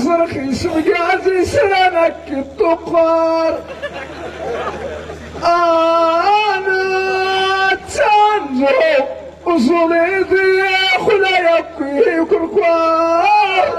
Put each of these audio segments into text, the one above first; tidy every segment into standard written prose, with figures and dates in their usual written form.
رخيص مقازي سنك التقار انا تنجو وصولي ذي خلا يبكي كركوار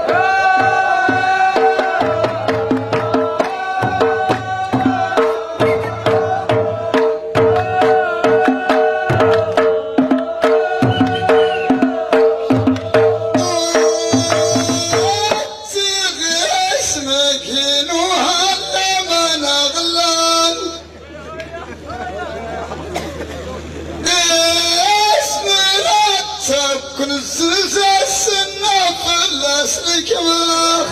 كل الزلزال السنة في الأسر كمان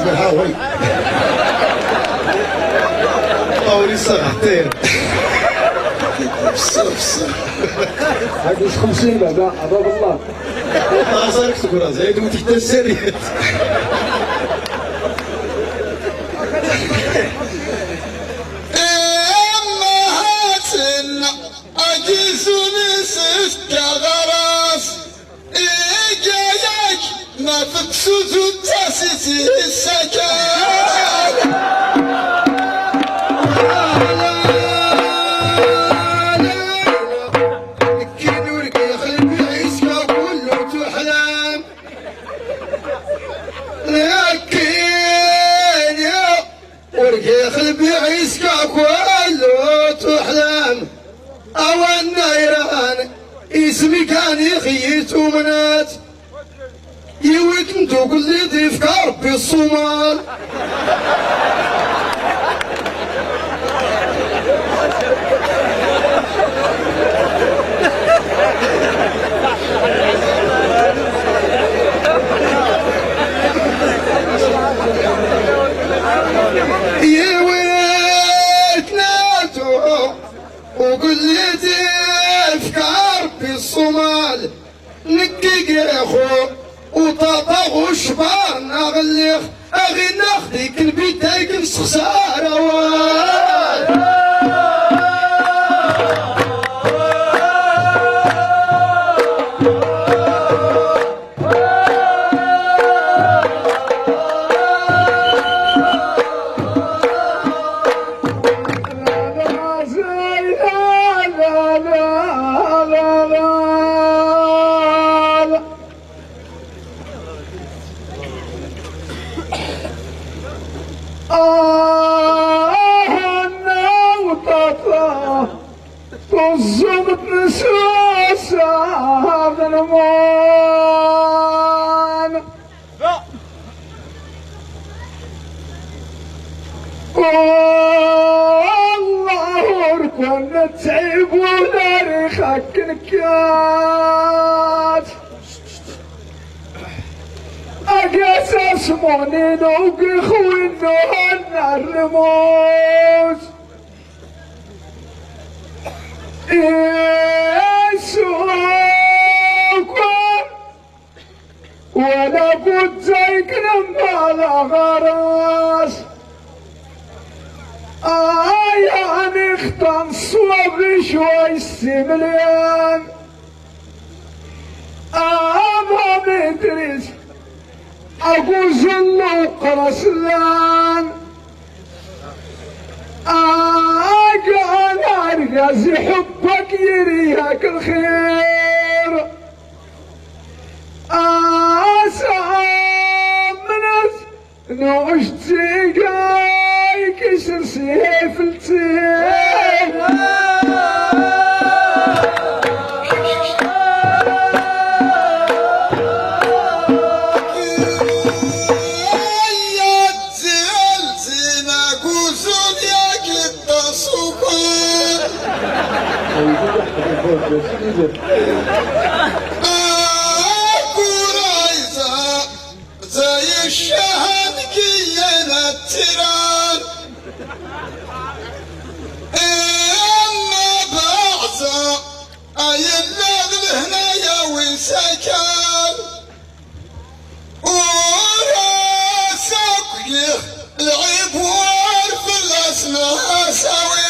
بحاول طاولي صغتين بصر هاي 50 بعد عباد الله ما صارك سكرة زايد وتحت السرية ما تقصد تاسيسي السكن كيدورك يخلي بعيسك كله تحلم لكن يا ورك يخلي بعيسك كله تحلم او النيران اسمي كان يخيت ومنات يويك انتو كل ضيف كربي الصومال يويك ناتو وكل ضيف كربي الصومال نكيك يا اخو وطاطا وشبار نغليخ اغي ناخديك البيتايك نسخسارة الزبط نسوسة هذا الأمان والله وركونا تعيب وناريخك نكات أقاس اسموني نوقي خوينو هالنار رموز يسوقكم ولا بد زيك لما لا غراس يعني اختن صوبي شوي السمليان ما مدرس اقول زلو قرسلان قال ارقص حبك يريهك الخير سامنت نوش تيقاي كسر سيف التين قريزة زي الشهد كينا التيران اما بعزة اي اللغل هنا يوي سكان وراسك العيب وارف الاسماء سوين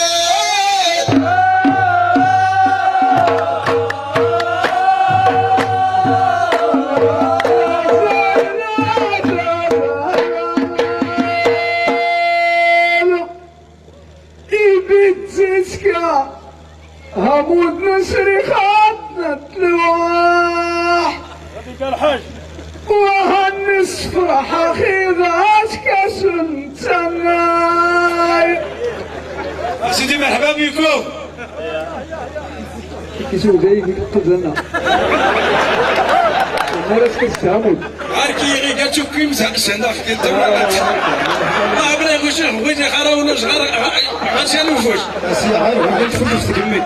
السفرح خذات كاس التناي سيدي مرحبا بكم. كيسو جاي يقتل لنا الناس كتفهموا عاركي غير كتشوف كي مزعشان داخل انت ما بغيتش بغيت يقراونا غادي نوفوش سي عارف بغيت فلوس تكمل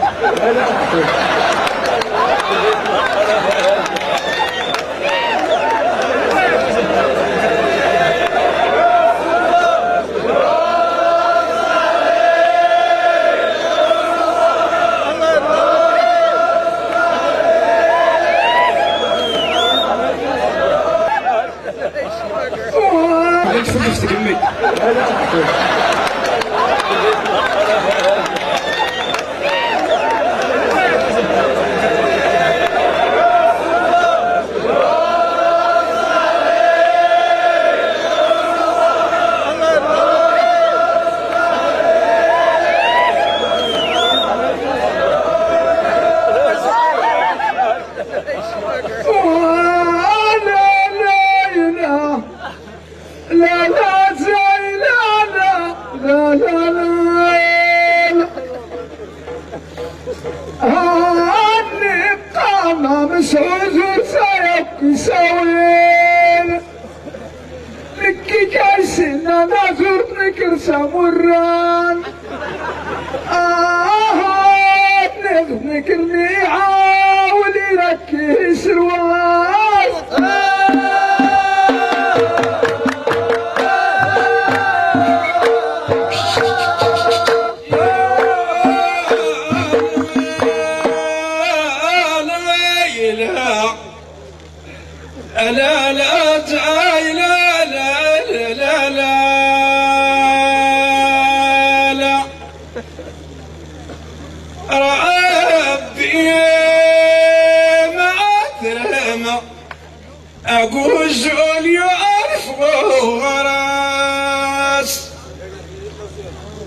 بغيت فلوس تكمل مسعود وسيبكي سوين لكي كايسنا نازور نكرسا مران نذنك الميعا ولي ركي سرواز لا لا تعال لا لا لا لا لا ربي ما أدرم أقول جول يعرف غراس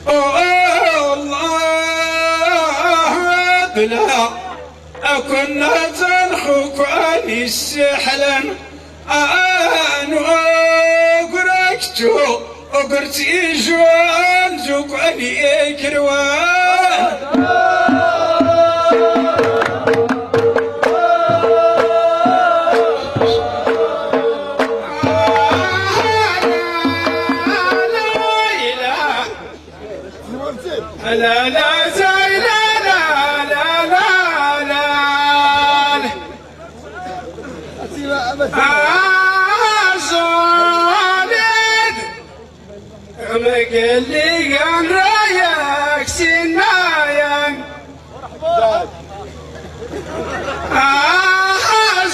الله بلا أكون تنخك عني السحلا أنا أقرأكتو أقرتي جوان جوك عني كروان لا لا زي لا لا لا لا زولد قال لي عن رايك سنايا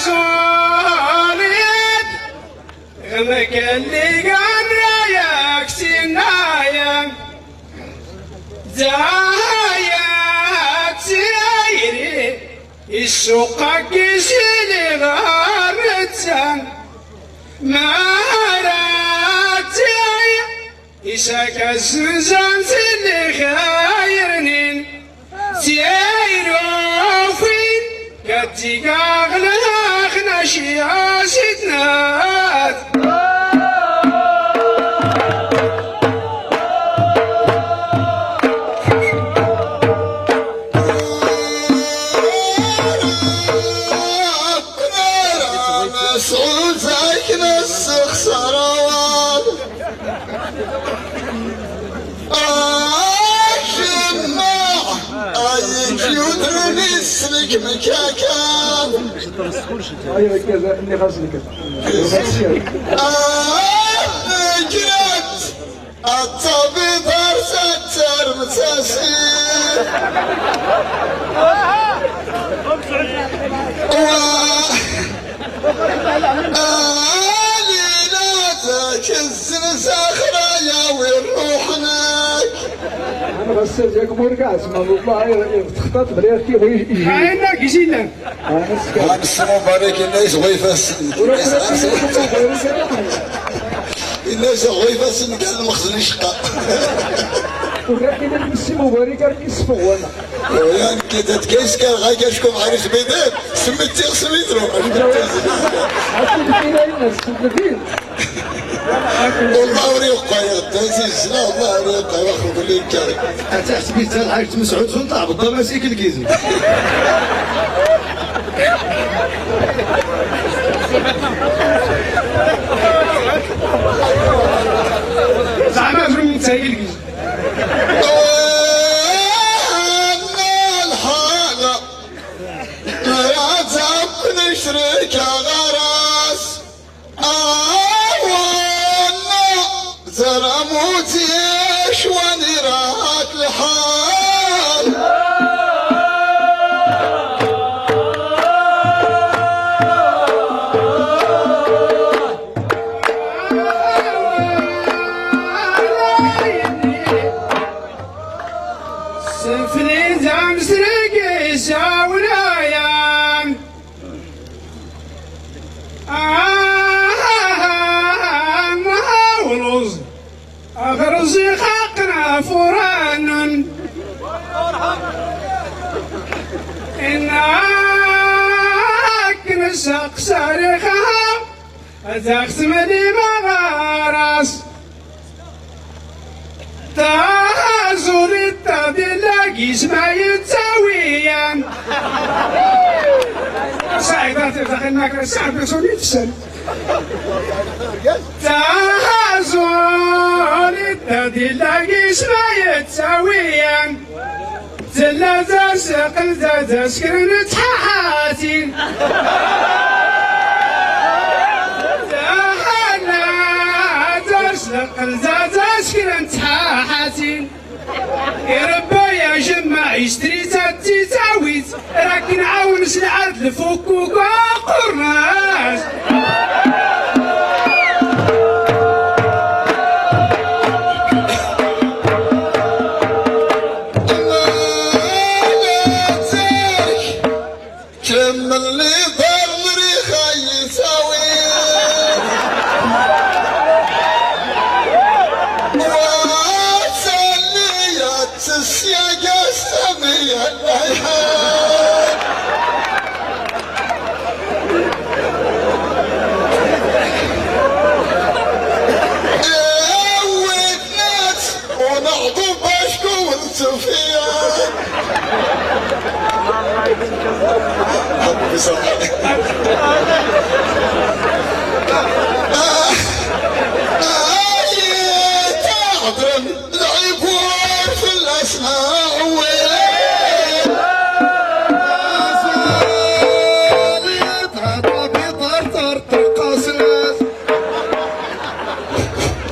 زولد قال لي عن رايك سنايا زايد سيري السوق كيسيلي غارتان ما راتي إساك الزنزان سيلي خايرنين سيرو فين كتيك أغلاخنا شياسيتنات مسعود ساكن السخسروان جماع ايك يدرني السلك مكاكان ايوه كذا اني غسلك فكرت الطبيب ارسل متاسير ليلاتك الزنزاخرة يا وين روحناك انا غسلت ياك مرقع اسمع والله تخطط بريك كيف يجي عينك يجينا هذا السمو بارك الناس غيفاس الناس غيفاس قال المخزن يشقى ولكن المسلم مبارك كيسفو وانا يعني كده تكيس كان غايشكم عارف بيدك سميتي غسل يدرو عشان فينا الناس والله وريقه يغتازي لا الله وريقه واخو كل كاري تحسبي حتى الحاج مسعود سلطان بالضبط ماشي كالكيزي زعما في المتايل الحالة لا تبقى نشرك غراس وانا ترى موتيش واني راك الحال سفلي زعم سرقي ساولايان ولوز أغرزي خاقنا فران إنك نسق سارخها أتختم لي مغارس تازور التدلاقي اسمع يتساويا سعيدات دخلناك الساعة بسوني تسل تازور التدلاقي اسمع يتساويا تلا سقل تسكرن تحاتي سقل تسكرن تحاتي يا ربي يا جماعة يشتري تاتي تاويت راك نعاون العرض لفكوك قرناس كمل لي ضرري خي ساوي واتسليت السياق السمي العيان ودنات ونعضو باشكو والسفيان حبي صحيح تعظم العبور في الأسماء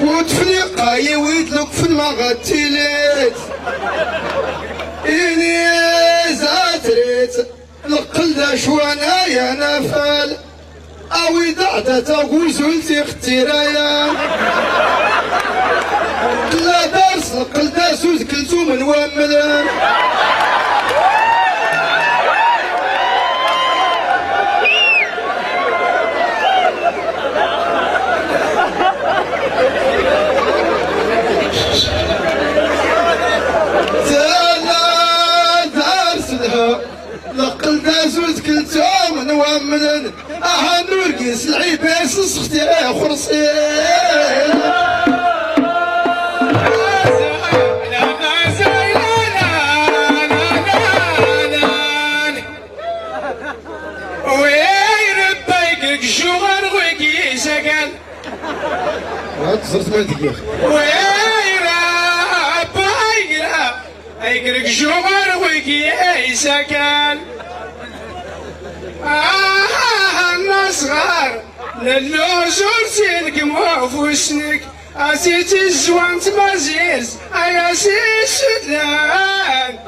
وتفليقا يويدلك في المغتلات إني زاتريت القلدة شوانا يا نفال أوي دعدة غزلتي اخترايا لا درس القلدة سوز كلتو من واملا لقل دازوز كلتو من وامن اهانور قيس العباس سختي خرصين ويربيك شغل ويكي سكن صرت مالتك يا اخي يقرق شغل ويكي سكن النصغار للوزور تلقمو في وسنك اسيت الزوان تمازيز ايا سي السودان